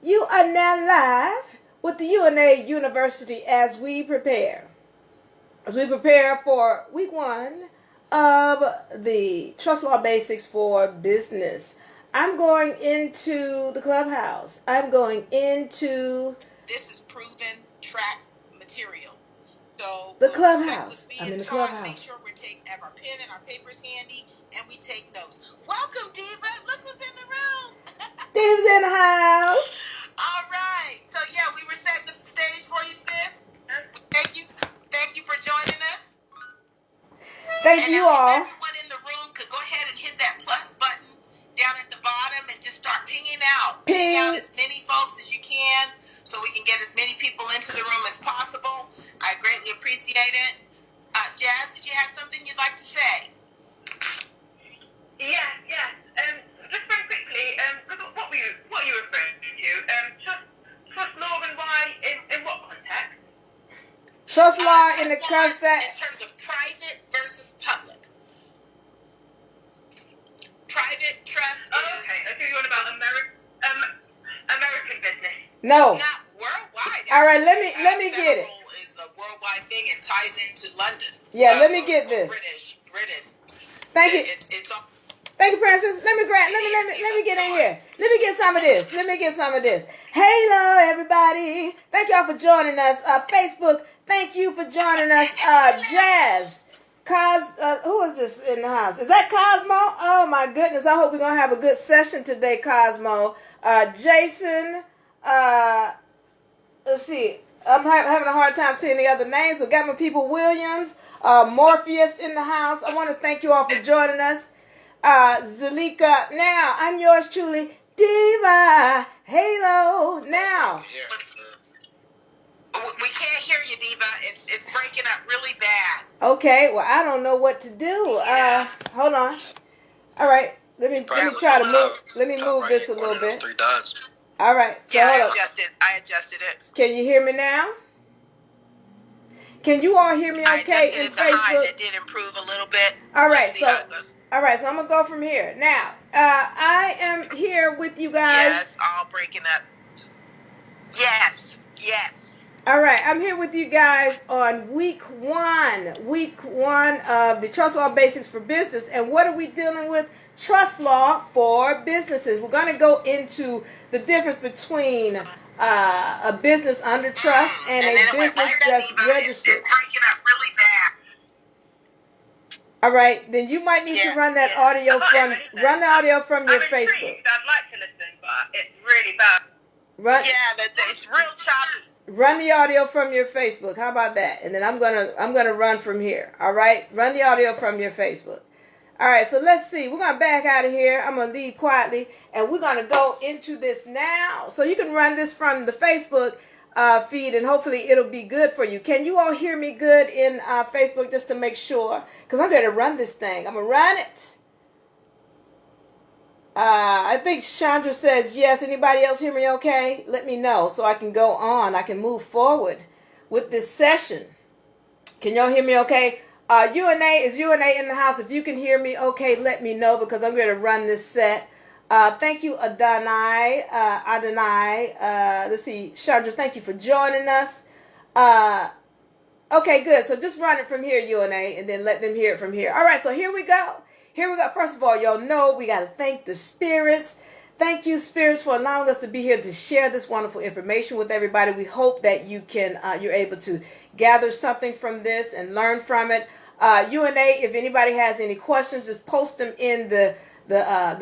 you are now live with the UNA University as we prepare for week 1 of the Trust Law Basics for Business. I'm going into the clubhouse. This is proven track material. So the clubhouse. I'm in the clubhouse. Make sure we have our pen and our papers handy, and we take notes. Welcome, Diva. Look who's in the room. Diva's in the house. All right. So yeah, we were setting the stage for you, sis. Thank you for joining us. Thank you all. Everyone in the room could go ahead and hit that plus button down at the bottom and just start pinging out. Ping out as many folks as you can so we can get as many people into the room as possible. I greatly appreciate it. Jazz, did you have something you'd like to say? Yeah. Just very quickly, what are you referring to? Trust law and why in what context? Trust law in the context in terms of private versus public. Private trust. Okay, you're on about American business. No. Not worldwide. All right, let me get it. Is a worldwide thing. It ties into London. Yeah, let me get this. Britain. Thank you. It's all. Thank you, Princess. Let me get in here. Let me get some of this. Hello, everybody. Thank y'all for joining us. Facebook, thank you for joining us. Jazz. Who is this in the house? Is that Cosmo? Oh my goodness. I hope we're going to have a good session today, Cosmo. Jason. Let's see. I'm having a hard time seeing the other names. We got my people Williams, Morpheus in the house. I want to thank you all for joining us. Zalika. Now, I'm yours truly, Diva. Halo. Now. We can't hear you, Diva. It's breaking up really bad. Okay, well, I don't know what to do. Hold on. All right, let me try to move. Let me move this a little bit. 3 dots. All right. So I adjusted it. Can you hear me now? Can you all hear me okay in Facebook? It did improve a little bit. All right, so I'm gonna go from here. Now, I am here with you guys. Yes, all breaking up. Yes. All right, I'm here with you guys on week one of the Trust Law Basics for Business. And what are we dealing with? Trust law for businesses. We're going to go into the difference between a business under trust and a business just registered. It's breaking up really bad. All right, then you might need to run that audio from your Facebook. I'd like to listen, but it's really bad. It's real choppy. Run the audio from your Facebook. How about that? And then I'm gonna run from here. All right, run the audio from your Facebook. All right, so let's see. We're gonna back out of here. I'm gonna leave quietly, and we're gonna go into this now. So you can run this from the Facebook feed, and hopefully it'll be good for you. Can you all hear me good in Facebook, just to make sure? Because I'm going to run this thing. I'm going to run it. I think Chandra says yes. Anybody else hear me okay? Let me know so I can go on. I can move forward with this session. Can y'all hear me okay? UNA in the house. If you can hear me okay, let me know, because I'm going to run this set. Thank you, Adonai. Let's see, Chandra, thank you for joining us. Okay, good. So just run it from here, UNA, and then let them hear it from here. All right, so here we go. First of all, y'all know we got to thank the spirits. Thank you, spirits, for allowing us to be here to share this wonderful information with everybody. We hope that you're able to gather something from this and learn from it. UNA, if anybody has any questions, just post them in the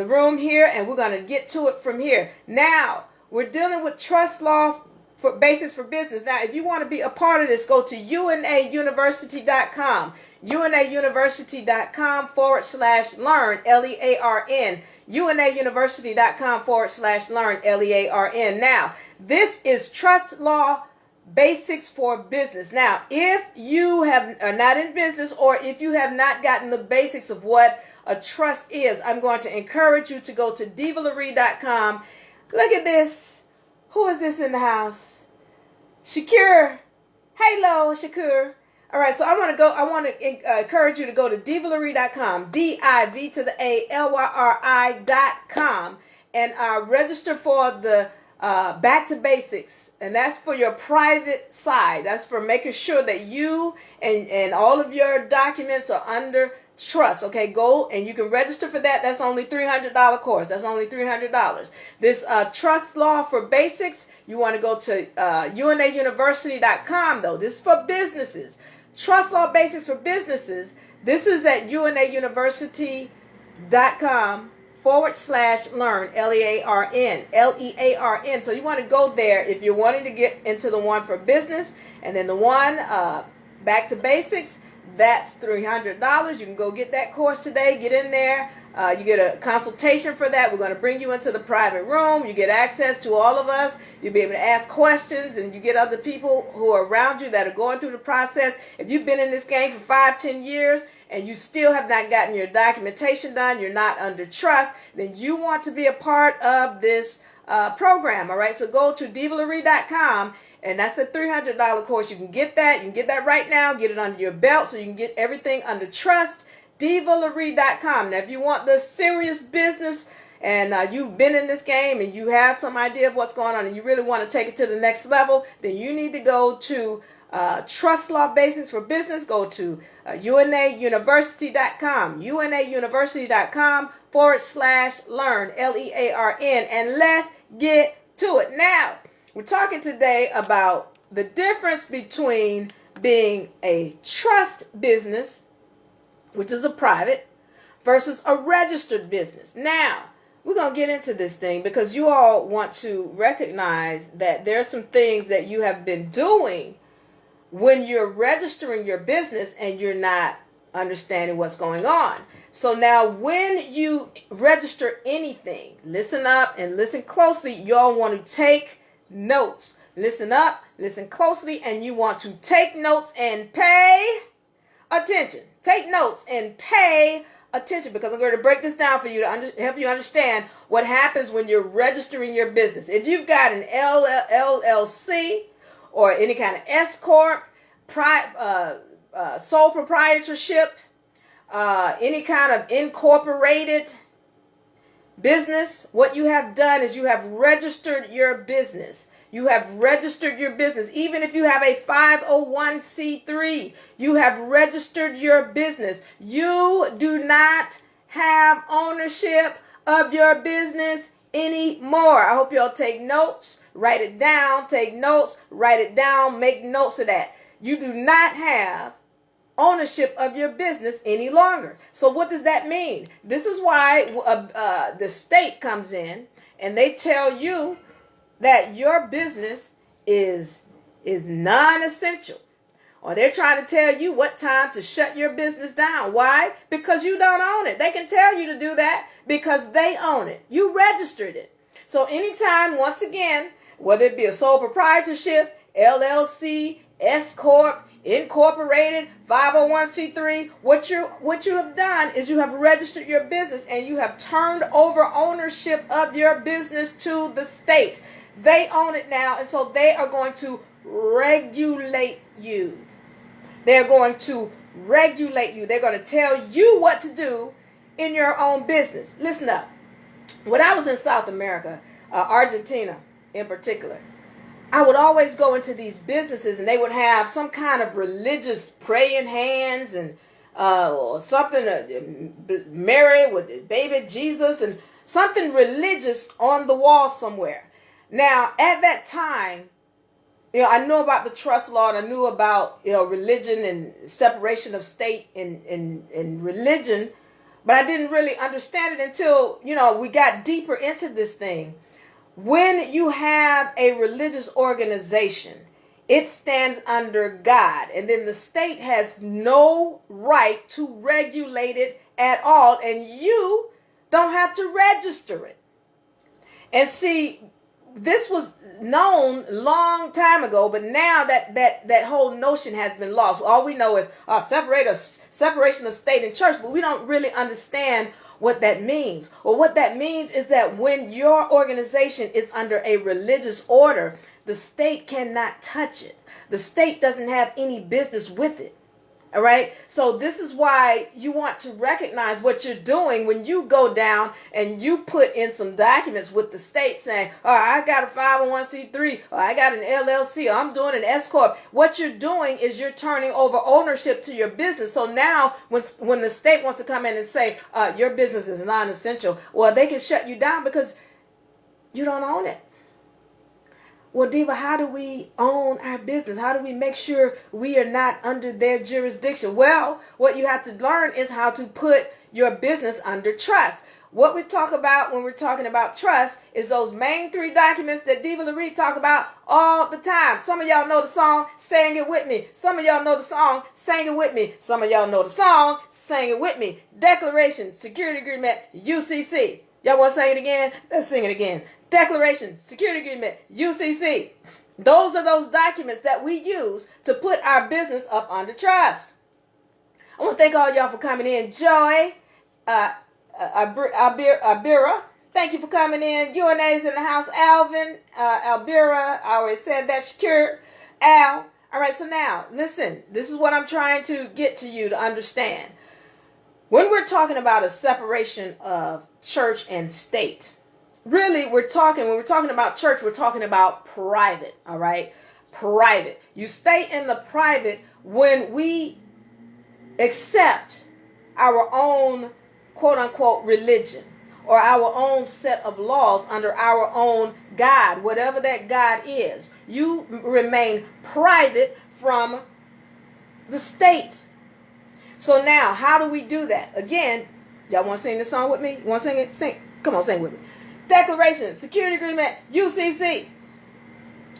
room here, and we're going to get to it from here. Now, we're dealing with trust law for basics for business. Now, if you want to be a part of this, go to unauniversity.com. unauniversity.com/learn, LEARN. unauniversity.com/learn, LEARN. Now, this is trust law basics for business. Now, if you are not in business, or if you have not gotten the basics of what a trust is, I'm going to encourage you to go to divalaree.com. Look at this. Who is this in the house? Shakur. Hello, Shakur. All right, so I want to encourage you to go to divalaree.com, DIVALYRI.com, and register for the Back to Basics. And that's for your private side. That's for making sure that you and all of your documents are under trust. Okay, go and you can register for that. That's only $300 course. That's only $300. This Trust Law for Basics, you want to go to UNAUniversity.com though. This is for businesses. Trust Law Basics for businesses. This is at UNAUniversity.com/learn, Learn. So you want to go there if you're wanting to get into the one for business, and then the one Back to Basics, that's $300. You can go get that course today. Get in there. You get a consultation for that. We're going to bring you into the private room. You get access to all of us. You'll be able to ask questions, and you get other people who are around you that are going through the process. If you've been in this game for 5-10 years and you still have not gotten your documentation done, you're not under trust, then you want to be a part of this program. All right, so go to DivaLarie.com. And that's a $300 course. You can get that. You can get that right now. Get it under your belt so you can get everything under trust. DivaLarie.com. Now, if you want the serious business and you've been in this game and you have some idea of what's going on and you really want to take it to the next level, then you need to go to Trust Law Basics for Business. Go to UNAUniversity.com. UNAUniversity.com/learn, LEARN. And let's get to it. Now, we're talking today about the difference between being a trust business, which is a private, versus a registered business. Now, we're going to get into this thing because you all want to recognize that there are some things that you have been doing when you're registering your business and you're not understanding what's going on. So now when you register anything, listen up and listen closely. You all want to take notes. Listen up, listen closely, and you want to take notes and pay attention. Take notes and pay attention because I'm going to break this down for you to help you understand what happens when you're registering your business. If you've got an LLC or any kind of S Corp, sole proprietorship, any kind of incorporated business, what you have done is you have registered your business. You have registered your business. Even if you have a 501c3, you have registered your business. You do not have ownership of your business anymore. I hope you all take notes, write it down, take notes, write it down, make notes of that. You do not have ownership of your business any longer. So what does that mean? This is why the state comes in and they tell you that your business is non-essential, or they're trying to tell you what time to shut your business down. Why? Because you don't own it. They can tell you to do that because they own it. You registered it. So anytime, once again, whether it be a sole proprietorship, LLC, S Corp, incorporated, 501c3, what you have done is you have registered your business and you have turned over ownership of your business to the state. They own it now, and so they are going to regulate you. They're going to regulate you. They're going to tell you what to do in your own business. Listen up. When I was in South America, Argentina in particular, I would always go into these businesses and they would have some kind of religious praying hands and or something, Mary with baby Jesus and something religious on the wall somewhere. Now, at that time, I knew about the trust law and I knew about, religion and separation of state and religion, but I didn't really understand it until, we got deeper into this thing. When you have a religious organization, it stands under God, and then the state has no right to regulate it at all, and you don't have to register it. And see, this was known long time ago, but now that whole notion has been lost. All we know is separation of state and church, but we don't really understand what that means. Well, what that means is that when your organization is under a religious order, the state cannot touch it. The state doesn't have any business with it. All right. So this is why you want to recognize what you're doing when you go down and you put in some documents with the state saying, oh, I got a 501c3 or I got an LLC or I'm doing an S Corp. What you're doing is you're turning over ownership to your business. So now when the state wants to come in and say your business is non-essential, well, they can shut you down because you don't own it. Well, Diva, how do we own our business? How do we make sure we are not under their jurisdiction? Well, what you have to learn is how to put your business under trust. What we talk about when we're talking about trust is those main 3 documents that Diva LaRee talk about all the time. Some of y'all know the song, Sing It With Me. Some of y'all know the song, Sing It With Me. Some of y'all know the song, Sing It With Me. Declaration, Security Agreement, UCC. Y'all want to sing it again? Let's sing it again. Declaration, Security Agreement, UCC. Those are those documents that we use to put our business up under trust. I want to thank all y'all for coming in. Joy, Albira, thank you for coming in. UNA's in the house. Alvin, Albira, I already said that. Shakir, Al. All right, so now, listen. This is what I'm trying to get to you to understand. When we're talking about a separation of church and state, really, when we're talking about church, we're talking about private, all right? Private. You stay in the private when we accept our own quote-unquote religion or our own set of laws under our own God, whatever that God is. You remain private from the state. So now, how do we do that? Again, y'all want to sing this song with me? You want to sing it? Sing. Come on, sing with me. Declaration, Security Agreement, UCC.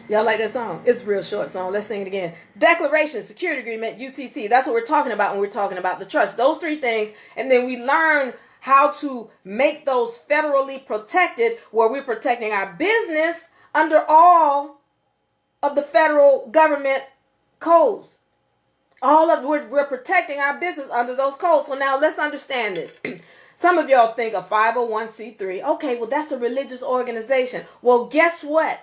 Y'all like that song? It's a real short song. Let's sing it again. Declaration, Security Agreement, UCC. That's what we're talking about when we're talking about the trust. Those 3 things. And then we learn how to make those federally protected where we're protecting our business under all of the federal government codes. We're protecting our business under those codes. So now let's understand this. Some of y'all think a 501c3, okay, well, that's a religious organization. Well, guess what?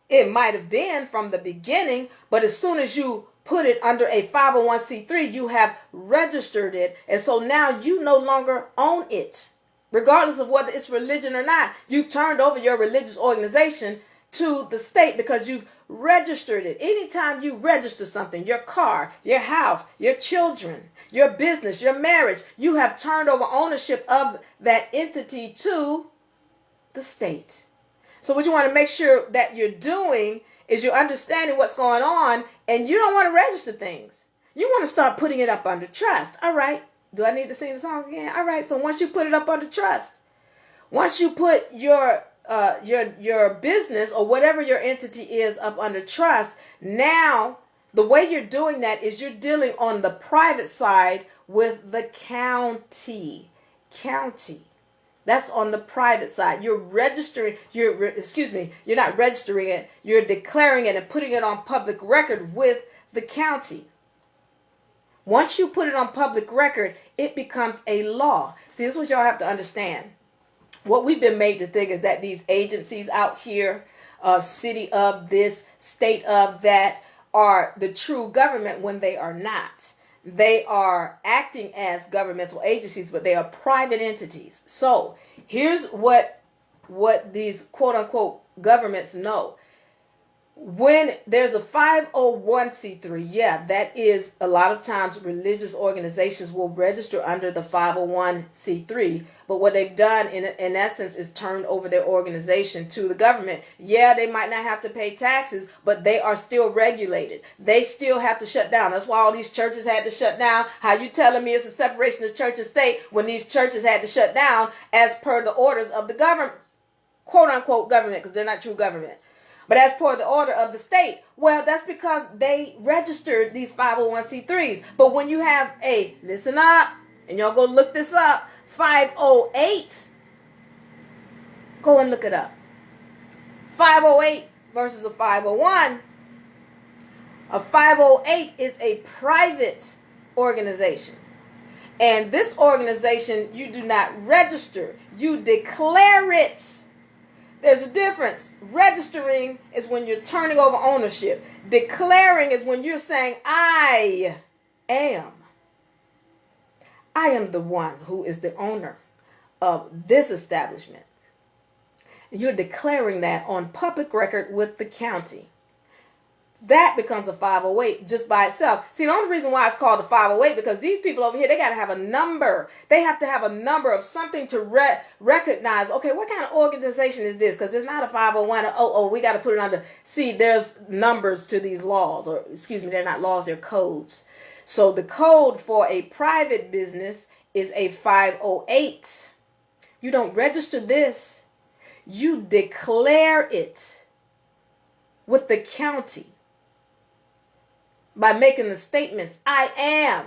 It might have been from the beginning, but as soon as you put it under a 501c3, you have registered it. And so now you no longer own it, regardless of whether it's religion or not. You've turned over your religious organization to the state because you've registered it. Anytime you register something, your car, your house, your children, your business, your marriage, you have turned over ownership of that entity to the state. So what you want to make sure that you're doing is you're understanding what's going on, and you don't want to register things. You want to start putting it up under trust. All right. Do I need to sing the song again? All right. So once you put it up under trust, once you put your business or whatever your entity is up under trust, now the way you're doing that is you're dealing on the private side with the county. That's on the private side. You're registering, you're not registering it, you're declaring it and putting it on public record with the county. Once you put it on public record, it becomes a law. See, this is what y'all have to understand. What we've been made to think is that these agencies out here, city of this, state of that, are the true government when they are not. They are acting as governmental agencies, but they are private entities. So here's what these quote unquote governments know. When there's a 501c3, yeah, that is a lot of times religious organizations will register under the 501c3. But what they've done in essence is turned over their organization to the government. Yeah, they might not have to pay taxes, but they are still regulated. They still have to shut down. That's why all these churches had to shut down. How you telling me it's a separation of church and state when these churches had to shut down as per the orders of the government, quote unquote government, because they're not true government. But as per the order of the state, well, that's because they registered these 501c3s. But when you have listen up, and y'all go look this up, 508, go and look it up. 508 versus a 501. A 508 is a private organization. And this organization, you do not register. You declare it. There's a difference. Registering is when you're turning over ownership. Declaring is when you're saying, I am. I am the one who is the owner of this establishment. You're declaring that on public record with the county. That becomes a 508 just by itself. See, the only reason why it's called a 508 because these people over here, they got to have a number. They have to have a number of something to recognize. Okay, what kind of organization is this? Because it's not a 501 or we got to put it under. See, there's numbers to these laws, or excuse me, they're not laws, they're codes. So the code for a private business is a 508. You don't register this. You declare it with the county by making the statements, I am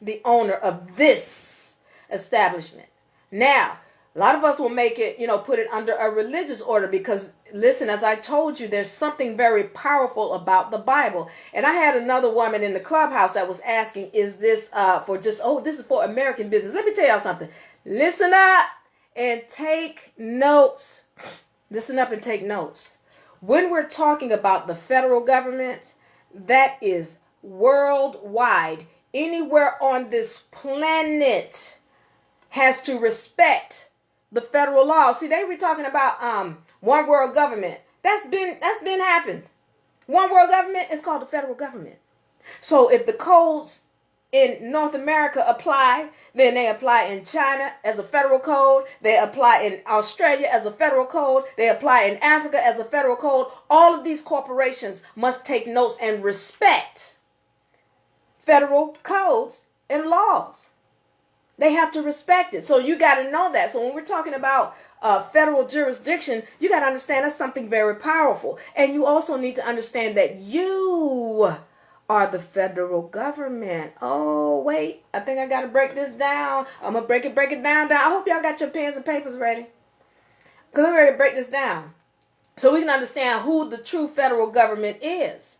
the owner of this establishment. Now, a lot of us will make it, put it under a religious order because, listen, as I told you, there's something very powerful about the Bible. And I had another woman in the clubhouse that was asking, is this this is for American business. Let me tell y'all something. Listen up and take notes. Listen up and take notes. When we're talking about the federal government, that is worldwide. Anywhere on this planet has to respect the federal law. See, they were talking about one world government. That's been happened. One world government is called the federal government. So if the codes in North America apply, then they apply in China as a federal code. They apply in Australia as a federal code. They apply in Africa as a federal code. All of these corporations must take notes and respect federal codes and laws. They have to respect it. So you got to know that. So when we're talking about federal jurisdiction, you got to understand that's something very powerful. And you also need to understand that you are the federal government. Oh, wait. I think I got to break this down. I'm going to break it down. I hope y'all got your pens and papers ready. Because I'm ready to break this down so we can understand who the true federal government is.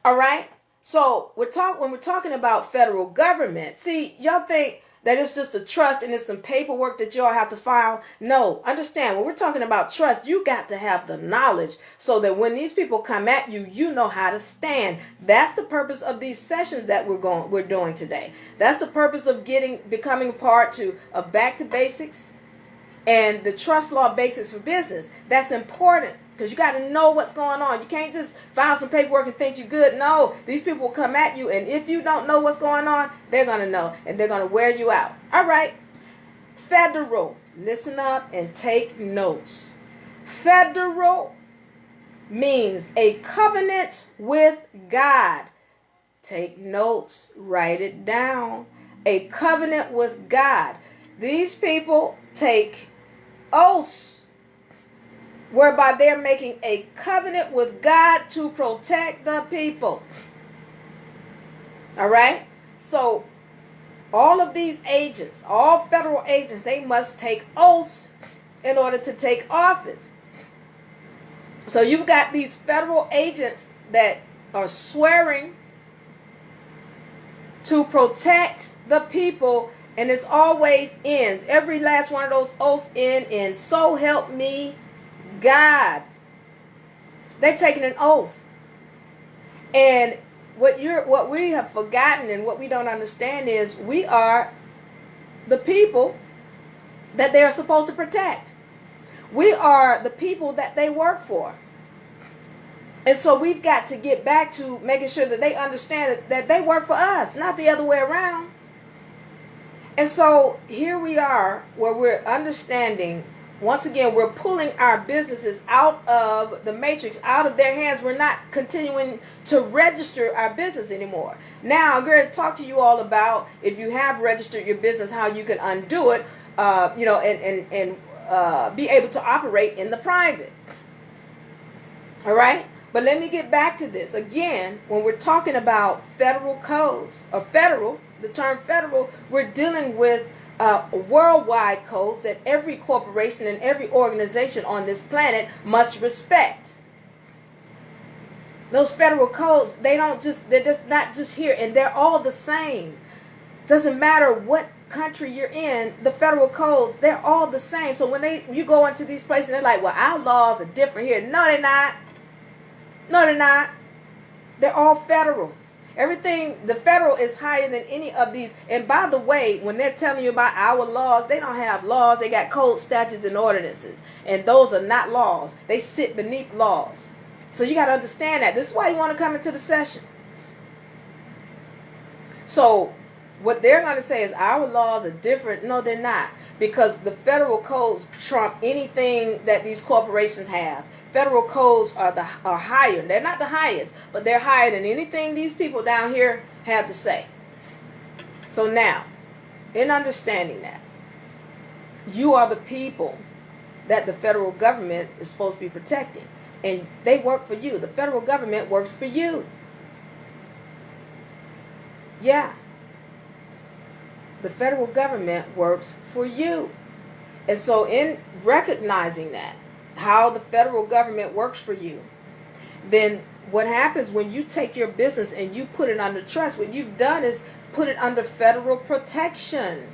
All right? So when we're talking about federal government, see, y'all think that it's just a trust and it's some paperwork that y'all have to file. No, understand, when we're talking about trust, you got to have the knowledge so that when these people come at you, you know how to stand. That's the purpose of these sessions that we're doing today. That's the purpose of becoming part of Back to Basics and the trust law basics for business. That's important. Because you got to know what's going on. You can't just file some paperwork and think you're good. No, these people will come at you. And if you don't know what's going on, they're going to know. And they're going to wear you out. All right. Federal. Listen up and take notes. Federal means a covenant with God. Take notes. Write it down. A covenant with God. These people take oaths whereby they're making a covenant with God to protect the people. All right? So, all of these agents, all federal agents, they must take oaths in order to take office. So, you've got these federal agents that are swearing to protect the people, and it always ends. Every last one of those oaths end in "So help me God." They've taken an oath. And what we have forgotten and what we don't understand is we are the people that they are supposed to protect. We are the people that they work for. And so we've got to get back to making sure that they understand that they work for us, not the other way around. And so here we are where we're understanding. Once again, we're pulling our businesses out of the matrix, out of their hands. We're not continuing to register our business anymore. Now, I'm going to talk to you all about, if you have registered your business, how you can undo it, and be able to operate in the private. All right? But let me get back to this. Again, when we're talking about federal codes, or federal, the term federal, we're dealing with worldwide codes that every corporation and every organization on this planet must respect. Those federal codes, they're just not just here, and they're all the same. Doesn't matter what country you're in, the federal codes, they're all the same. So when you go into these places, they're like, well, our laws are different here. No, they're not. No, they're not. They're all federal. Everything, the federal is higher than any of these. And by the way, when they're telling you about our laws, they don't have laws. They got code, statutes, and ordinances. And those are not laws. They sit beneath laws. So you got to understand that. This is why you want to come into the session. So what they're going to say is our laws are different. No, they're not. Because the federal codes trump anything that these corporations have. Federal codes are higher. They're not the highest, but they're higher than anything these people down here have to say. So now, in understanding that, you are the people that the federal government is supposed to be protecting. And they work for you. The federal government works for you. Yeah. The federal government works for you. And so in recognizing that, how the federal government works for you, then what happens when you take your business and you put it under trust, what you've done is put it under federal protection.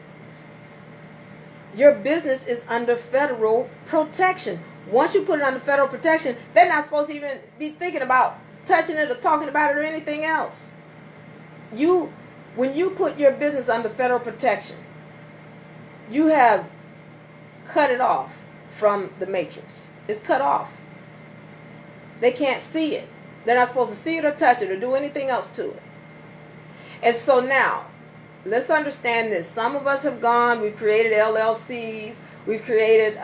Your business is under federal protection. Once you put it under federal protection, they're not supposed to even be thinking about touching it or talking about it or anything else. When you put your business under federal protection, you have cut it off from the matrix. It's cut off. They can't see it. They're not supposed to see it or touch it or do anything else to it. And so now, let's understand this. Some of us have gone, we've created LLCs, we've created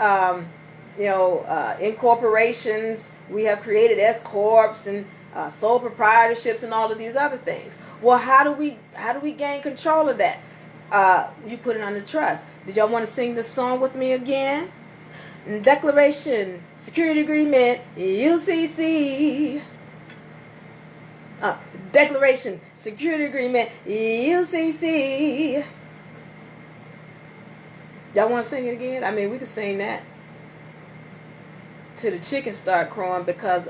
incorporations, we have created S-corps and sole proprietorships and all of these other things. Well, how do we gain control of that? You put it under trust. Did y'all want to sing this song with me again? Declaration, Security Agreement, UCC. Declaration, Security Agreement, UCC. Y'all want to sing it again? I mean, we could sing that till the chickens start crowing, because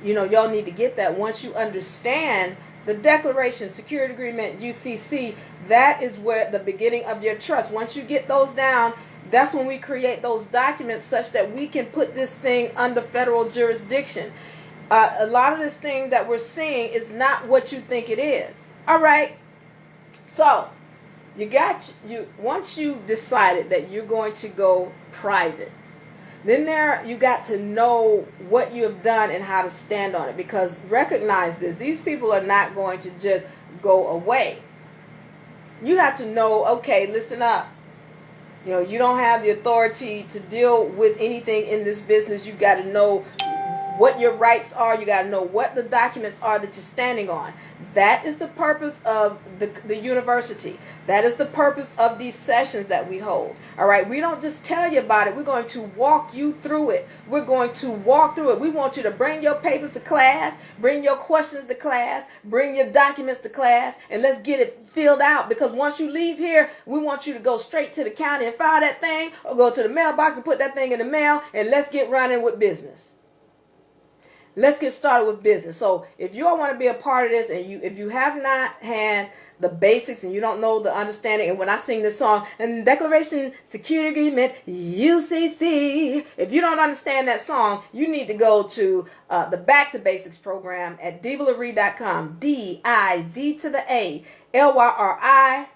y'all need to get that. Once you understand the Declaration, Security Agreement, UCC, that is where the beginning of your trust. Once you get those down, that's when we create those documents such that we can put this thing under federal jurisdiction. A lot of this thing that we're seeing is not what you think it is. All right. So once you've decided that you're going to go private, then you got to know what you have done and how to stand on it. Because recognize this, these people are not going to just go away. You have to know, okay, listen up. You don't have the authority to deal with anything in this business. You got to know what your rights are. You got to know what the documents are that you're standing on. That is the purpose of the university. That is the purpose of these sessions that we hold. All right. We don't just tell you about it. We're going to walk you through it. We're going to walk through it. We want you to bring your papers to class, bring your questions to class, bring your documents to class, and let's get it filled out. Because once you leave here, we want you to go straight to the county and file that thing, or go to the mailbox and put that thing in the mail, and let's get running with business. Let's get started with business. So if you all want to be a part of this, and if you have not had the basics and you don't know the understanding, and when I sing this song, and Declaration, Security Agreement, UCC, if you don't understand that song, you need to go to the Back to Basics program at DivaLarie.com, DIV to the A, LYRI.com.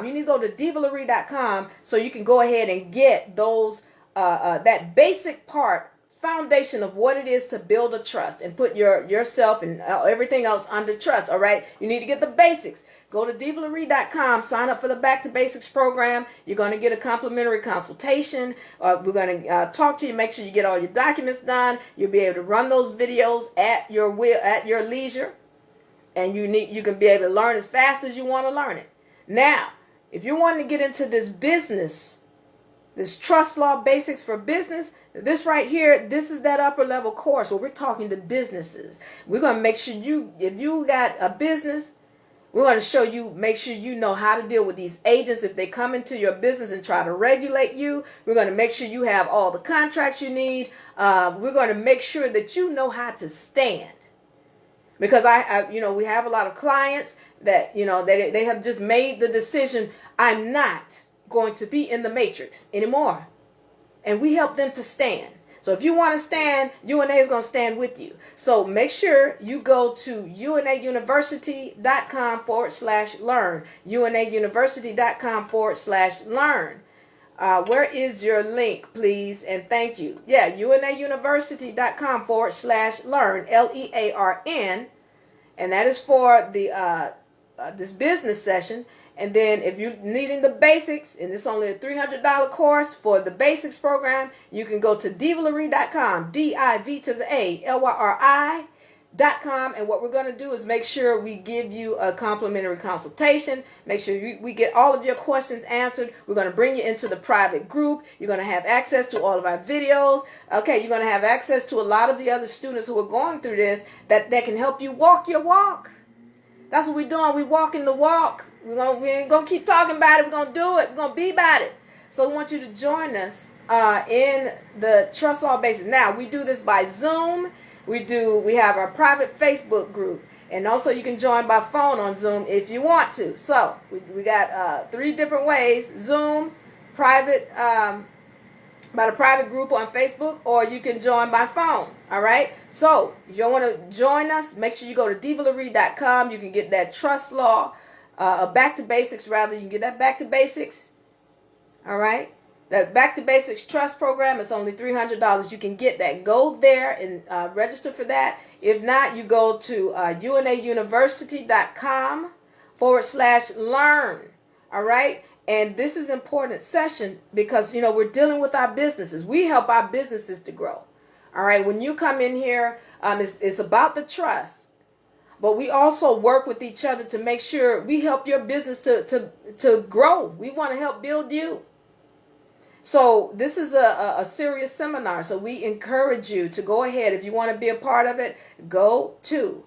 You need to go to DivaLarie.com so you can go ahead and get those that basic part, foundation of what it is to build a trust and put yourself and everything else under trust. All right. You need to get the basics. Go to DivaLarie.com, sign up for the Back to Basics program. You're going to get a complimentary consultation. We're going to talk to you, make sure you get all your documents done. You'll be able to run those videos at your will, at your leisure. And you can be able to learn as fast as you want to learn it. Now, if you're wanting to get into this business, this trust law basics for business, this right here, this is that upper level course where we're talking to businesses. We're going to make sure if you got a business, we're going to show you, make sure you know how to deal with these agents if they come into your business and try to regulate you. We're going to make sure you have all the contracts you need. We're going to make sure that you know how to stand. Because we have a lot of clients that, they have just made the decision, I'm not going to be in the matrix anymore. And we help them to stand. So if you want to stand, UNA is going to stand with you. So make sure you go to unauniversity.com/learn. unauniversity.com/learn. Where is your link, please? And thank you. Yeah, unauniversity.com/learn, LEARN. And that is for the this business session. And then if you're needing the basics, and it's only a $300 course for the basics program, you can go to divalerie.com, DIVALYRI.com. And what we're going to do is make sure we give you a complimentary consultation. Make sure we get all of your questions answered. We're going to bring you into the private group. You're going to have access to all of our videos. Okay, you're going to have access to a lot of the other students who are going through this that can help you walk your walk. That's what we're doing. We walking the walk. We ain't gonna keep talking about it. We're gonna do it. We're gonna be about it. So we want you to join us in the Trust Law Basics. Now we do this by Zoom. We have our private Facebook group, and also you can join by phone on Zoom if you want to. So we got 3 different ways: Zoom, private, by the private group on Facebook, or you can join by phone. All right. So if you want to join us, make sure you go to divalerie.com. You can get that Trust Law. Back to Basics, rather. You can get that Back to Basics. All right. That Back to Basics Trust program is only $300. You can get that. Go there and register for that. If not, you go to unauniversity.com/learn. All right. And this is an important session because, we're dealing with our businesses. We help our businesses to grow. All right. When you come in here, it's about the trust. But we also work with each other to make sure we help your business to grow. We want to help build you. So this is a serious seminar. So we encourage you to go ahead. If you want to be a part of it, go to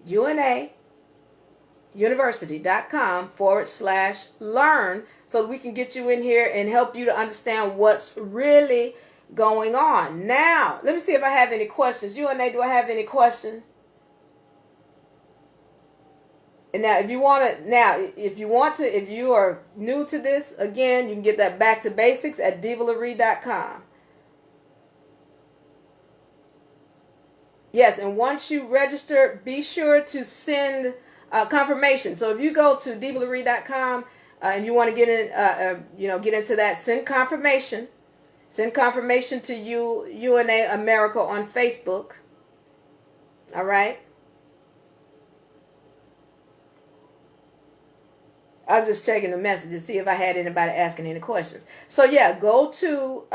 unauniversity.com/learn so that we can get you in here and help you to understand what's really going on. Now, let me see if I have any questions. UNA, do I have any questions? And now, if you are new to this, again, you can get that Back to Basics at divalerie.com. Yes, and once you register, be sure to send confirmation. So if you go to divalerie.com and you want to get in, get into that, send confirmation. Send confirmation to UNA America on Facebook. All right. I was just checking the messages, see if I had anybody asking any questions. So yeah, go to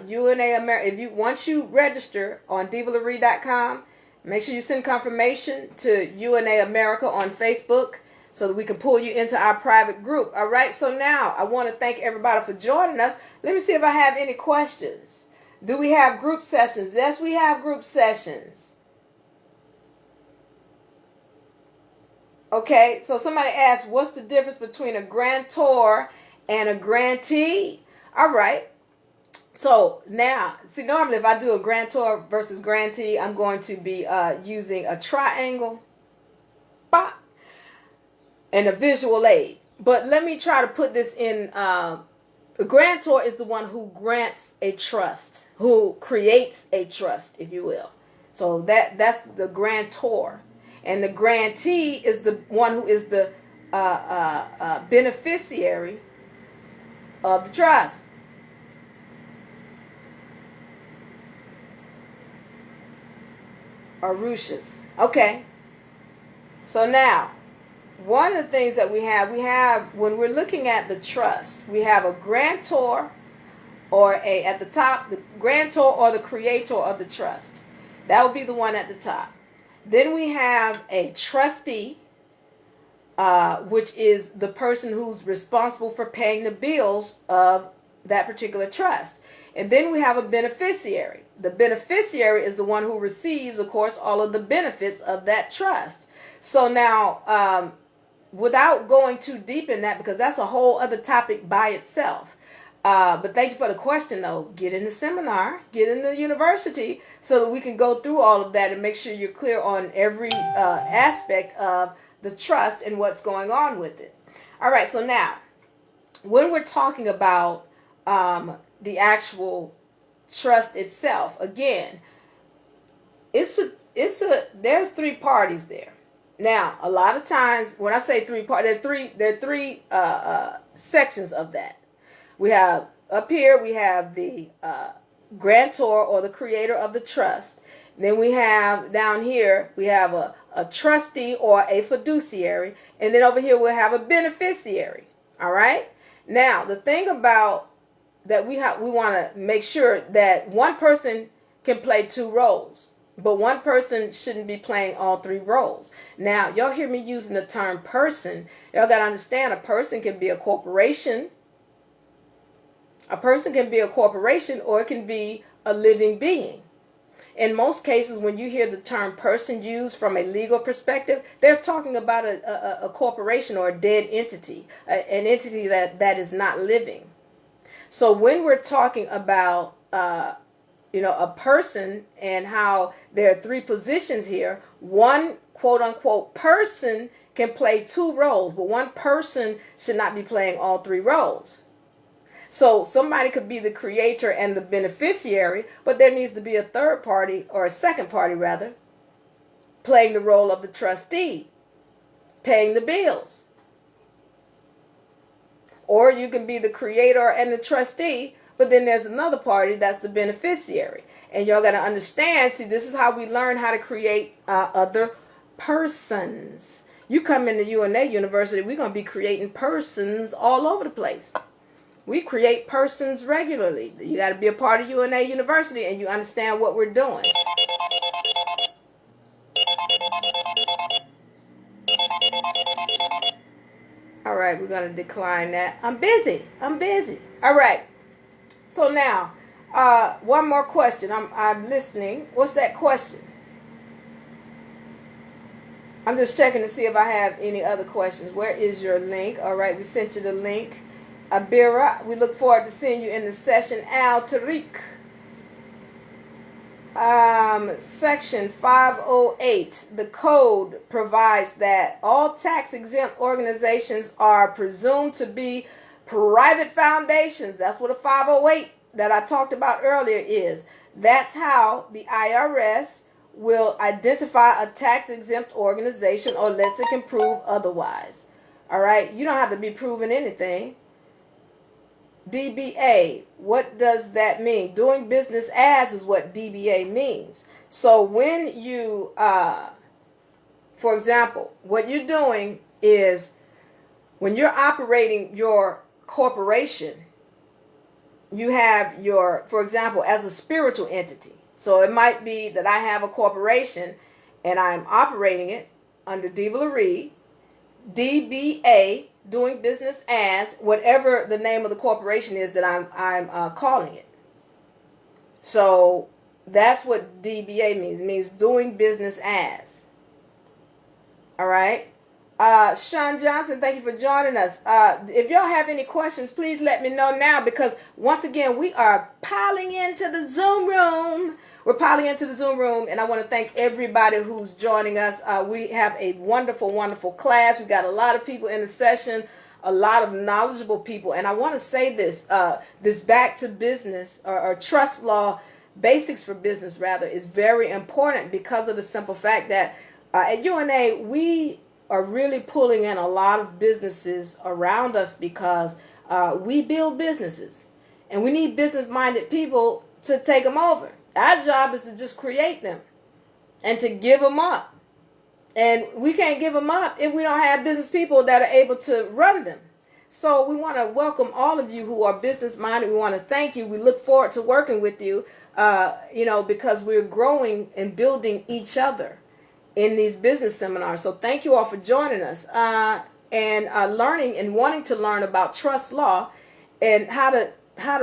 UNA America. Once you register on divalerie.com, make sure you send confirmation to UNA America on Facebook so that we can pull you into our private group. All right. So now I want to thank everybody for joining us. Let me see if I have any questions. Do we have group sessions? Yes, we have group sessions. Okay, so somebody asked, what's the difference between a grantor and a grantee? All right. So now, see, normally if I do a grantor versus grantee, I'm going to be using a triangle and a visual aid. But let me try to put this in. A grantor is the one who grants a trust, who creates a trust, if you will. So that's the grantor. And the grantee is the one who is the beneficiary of the trust. Arushas. Okay. So now, one of the things that we have when we're looking at the trust, we have a grantor at the top, the grantor or the creator of the trust. That would be the one at the top. Then we have a trustee, which is the person who's responsible for paying the bills of that particular trust. And then we have a beneficiary. The beneficiary is the one who receives, of course, all of the benefits of that trust. So now, without going too deep in that, because that's a whole other topic by itself. But thank you for the question, though. Get in the seminar, get in the university, so that we can go through all of that and make sure you're clear on every aspect of the trust and what's going on with it. All right, so now, when we're talking about the actual trust itself. Again, there's three parties there. Now, a lot of times when I say three parties, there are three sections of that. We have up here, we have the grantor or the creator of the trust. Then we have down here, we have a trustee or a fiduciary. And then over here, we'll have a beneficiary. All right. Now, the thing about that we want to make sure that one person can play two roles. But one person shouldn't be playing all three roles. Now, y'all hear me using the term person. Y'all got to understand a person can be a corporation. A person can be a corporation, or it can be a living being. In most cases, when you hear the term person used from a legal perspective, they're talking about a corporation or a dead entity, an entity that is not living. So when we're talking about a person and how there are three positions here, one quote unquote person can play two roles, but one person should not be playing all three roles. So somebody could be the creator and the beneficiary, but there needs to be a third party, or a second party rather, playing the role of the trustee, paying the bills. Or you can be the creator and the trustee, but then there's another party that's the beneficiary. And y'all got to understand, see, this is how we learn how to create other persons. You come into UNA University, we're going to be creating persons all over the place. We create persons regularly. You got to be a part of UNA University and you understand what we're doing. All right, we're going to decline that. I'm busy. All right. So now, one more question. I'm listening. What's that question? I'm just checking to see if I have any other questions. Where is your link? All right, we sent you the link. Abira, we look forward to seeing you in the session. Al Tariq. Section 508, the code provides that all tax-exempt organizations are presumed to be private foundations. That's what a 508 that I talked about earlier is. That's how the IRS will identify a tax-exempt organization unless it can prove otherwise. All right? You don't have to be proving anything. DBA, what does that mean? Doing business as is what DBA means. So when you, for example, what you're doing is when you're operating your corporation, you have your, for example, as a spiritual entity. So it might be that I have a corporation and I'm operating it under DeValerie, DBA, doing business as, whatever the name of the corporation is that I'm calling it. So that's what DBA means. It means doing business as. All right. Sean Johnson, thank you for joining us. If y'all have any questions, please let me know now, because once again, we are piling into the Zoom room. We're piling into the Zoom room, and I want to thank everybody who's joining us. We have a wonderful, wonderful class. We've got a lot of people in the session, a lot of knowledgeable people. And I want to say this, this back to business or trust law, basics for business rather, is very important because of the simple fact that at UNA, we are really pulling in a lot of businesses around us because we build businesses. And we need business-minded people to take them over. Our job is to just create them and to give them up. And we can't give them up if we don't have business people that are able to run them. So we want to welcome all of you who are business-minded. We want to thank you. We look forward to working with you, because we're growing and building each other in these business seminars. So thank you all for joining us and learning and wanting to learn about trust law and how to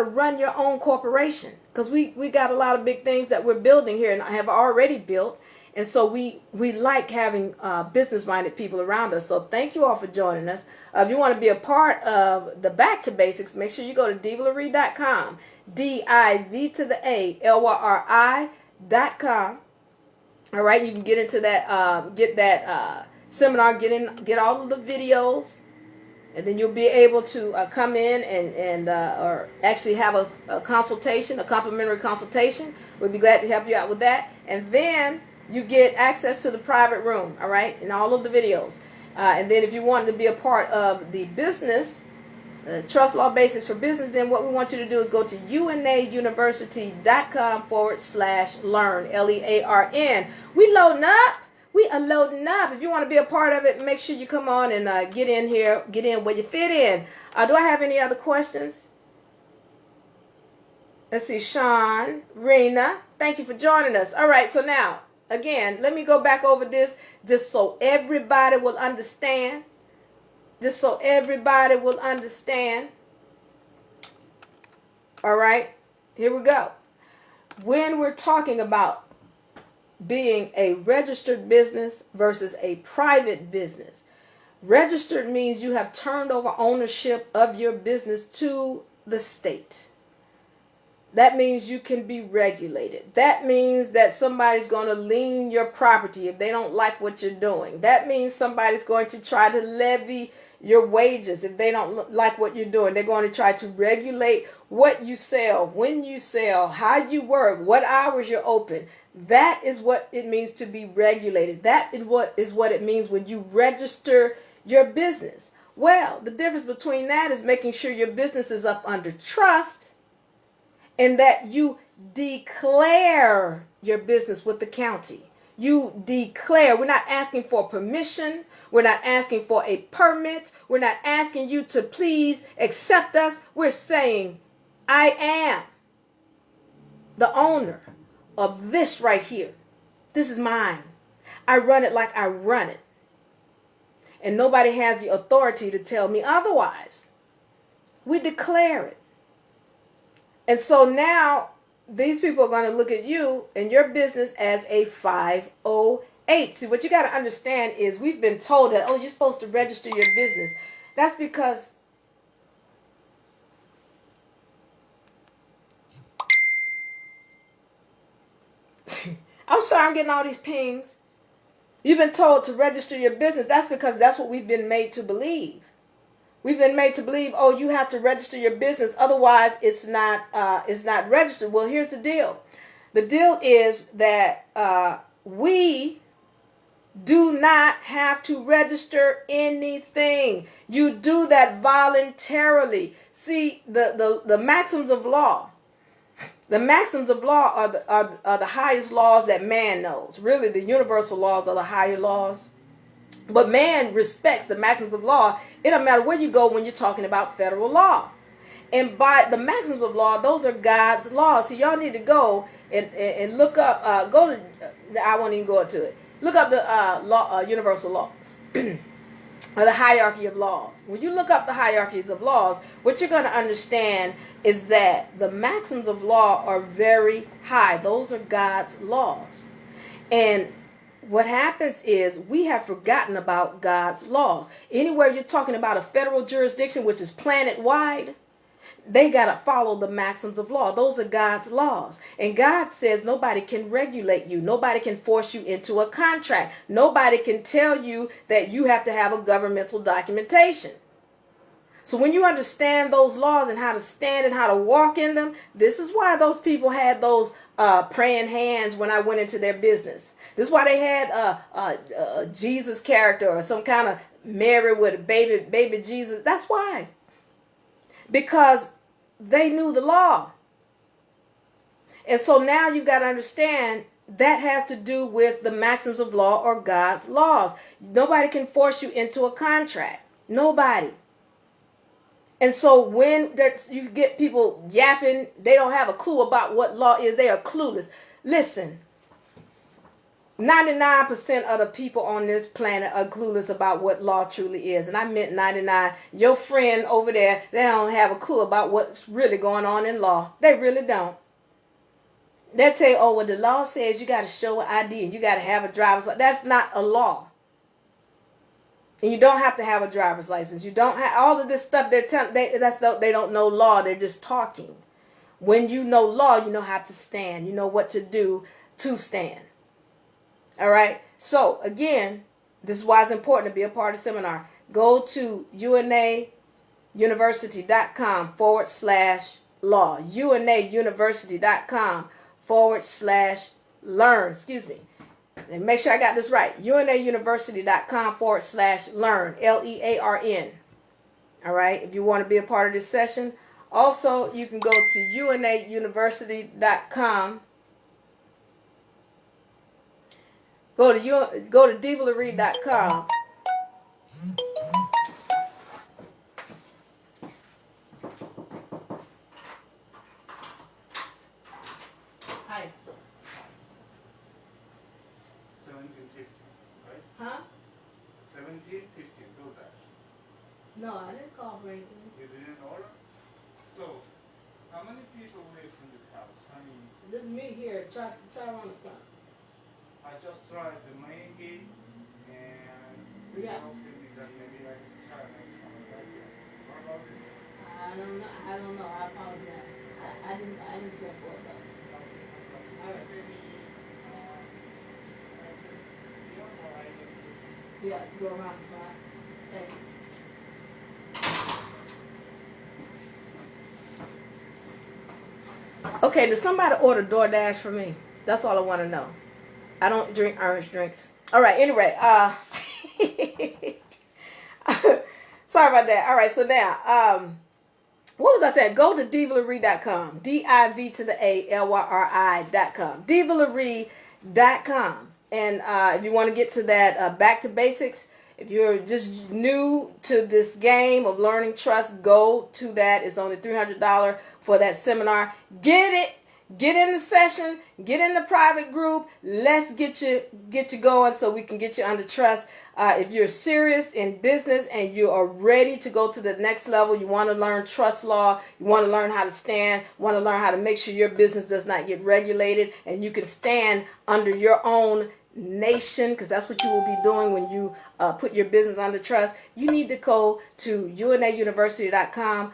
run your own corporation. Because we got a lot of big things that we're building here and have already built. And so we like having business-minded people around us. So thank you all for joining us. If you want to be a part of the Back to Basics, make sure you go to DeValerie.com. DIVToTheALYRI.com. All right, you can get into that, get that seminar, get all of the videos And then you'll be able to come in and or actually have a consultation, a complimentary consultation. We'll be glad to help you out with that. And then you get access to the private room, all right, and all of the videos. And then if you want to be a part of the business, Trust Law Basics for Business, then what we want you to do is go to unauniversity.com/learn, LEARN. We loading up. We are loading up. If you want to be a part of it, make sure you come on and get in here. Get in where you fit in. Do I have any other questions? Let's see. Sean, Rena, thank you for joining us. All right, so now, again, let me go back over this just so everybody will understand. Just so everybody will understand. All right, here we go. When we're talking about being a registered business versus a private business, registered means you have turned over ownership of your business to the state. That means you can be regulated. That means that somebody's going to lien your property if they don't like what you're doing. That means somebody's going to try to levy your wages if they don't like what you're doing. They're going to try to regulate what you sell, when you sell, how you work, what hours you're open. That is what it means to be regulated. That is what it means when you register your business. Well, the difference between that is making sure your business is up under trust and that you declare your business with the county. You declare. We're not asking for permission. We're not asking for a permit. We're not asking you to please accept us. We're saying, I am the owner of this right here. This is mine. I run it like I run it. And nobody has the authority to tell me otherwise. We declare it. And so now these people are going to look at you and your business as a 508. See, what you got to understand is we've been told that, oh, you're supposed to register your business. That's because I'm sorry, I'm getting all these pings. You've been told to register your business. That's because that's what we've been made to believe. We've been made to believe, oh, you have to register your business. Otherwise, it's not registered. Well, here's the deal. The deal is that we do not have to register anything. You do that voluntarily. See, the maxims of law. The maxims of law are the highest laws that man knows. Really, the universal laws are the higher laws. But man respects the maxims of law. It doesn't matter where you go when you're talking about federal law. And by the maxims of law, those are God's laws. So y'all need to go and look up, I won't even go into it. Look up the universal laws. Or the hierarchy of laws. When you look up the hierarchies of laws, what you're going to understand is that the maxims of law are very high. Those are God's laws. And what happens is we have forgotten about God's laws. Anywhere you're talking about a federal jurisdiction, which is planet-wide, they got to follow the maxims of law. Those are God's laws. And God says nobody can regulate you. Nobody can force you into a contract. Nobody can tell you that you have to have a governmental documentation. So when you understand those laws and how to stand and how to walk in them, this is why those people had those praying hands when I went into their business. This is why they had a Jesus character or some kind of Mary with a baby Jesus. That's why. Because they knew the law. And so now you've got to understand that has to do with the maxims of law or God's laws. Nobody can force you into a contract. Nobody. And so when you get people yapping, they don't have a clue about what law is. They are clueless. Listen, 99% of the people on this planet are clueless about what law truly is. And I meant 99. Your friend over there, they don't have a clue about what's really going on in law. They really don't. They'll tell you, oh, well, the law says you got to show an ID and you got to have a driver's license. That's not a law. And you don't have to have a driver's license. You don't have all of this stuff. They don't know law. They're just talking. When you know law, you know how to stand. You know what to do to stand. All right. So again, this is why it's important to be a part of the seminar. go to unauniversity.com/law. unauniversity.com/learn. Excuse me. And make sure I got this right. unauniversity.com/learn. LEARN. All right. If you want to be a part of this session. Also, you can go to unauniversity.com. Go to DivaLaRee.com. Hi. 1750, right? Huh? 1750, do that. No, I didn't call for anything. You didn't order? So, how many people live in this house? I mean, This is me here. Try around the front. I just tried the main gate, and Yeah. also that maybe I can try next time like that. What about this? I don't know. I apologize. I didn't send for it though. All right. Yeah, go around the front. Thank you. Okay, does somebody order DoorDash for me? That's all I want to know. I don't drink orange drinks. All right, anyway, sorry about that. All right, so now, what was I saying? Go to DivaLaRee.com. DIVToALYRI.com. DivaLaRee.com. And if you want to get to that back to basics, if you're just new to this game of learning trust, go to that. It's only $300 for that seminar. Get it. Get in the session. Get in the private group. Let's get you going so we can get you under trust. If you're serious in business and you are ready to go to the next level, you want to learn trust law, you want to learn how to stand, want to learn how to make sure your business does not get regulated and you can stand under your own nation, because that's what you will be doing when you put your business under trust. You need to go to unauniversity.com/learn,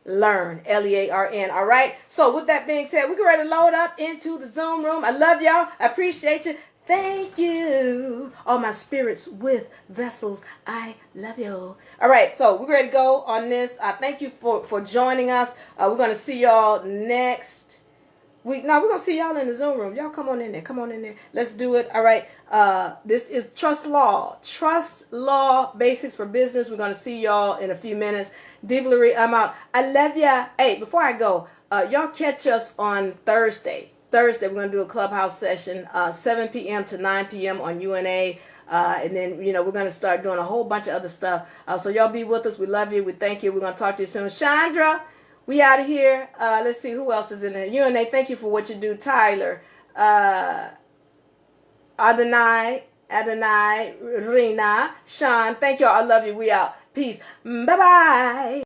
LEARN. All right. So with that being said, we're ready to load up into the Zoom room. I love y'all. I appreciate you. Thank you. All my spirits with vessels, I love you. All right. So we're ready to go on this. Thank you for joining us. We're going to see y'all next week. No, we're going to see y'all in the Zoom room. Y'all come on in there. Come on in there. Let's do it. All right. This is Trust Law. Trust Law Basics for Business. We're going to see y'all in a few minutes. Diva LaRee, I'm out. I love ya. Hey, before I go, y'all catch us on Thursday. We're going to do a clubhouse session, 7 p.m. to 9 p.m. on UNA. And then, we're going to start doing a whole bunch of other stuff. So y'all be with us. We love you. We thank you. We're going to talk to you soon. Chandra, we out of here. Let's see who else is in there. UNA, thank you for what you do. Tyler, Adonai, Rena, Sean, thank y'all. I love you. We out. Peace. Bye-bye.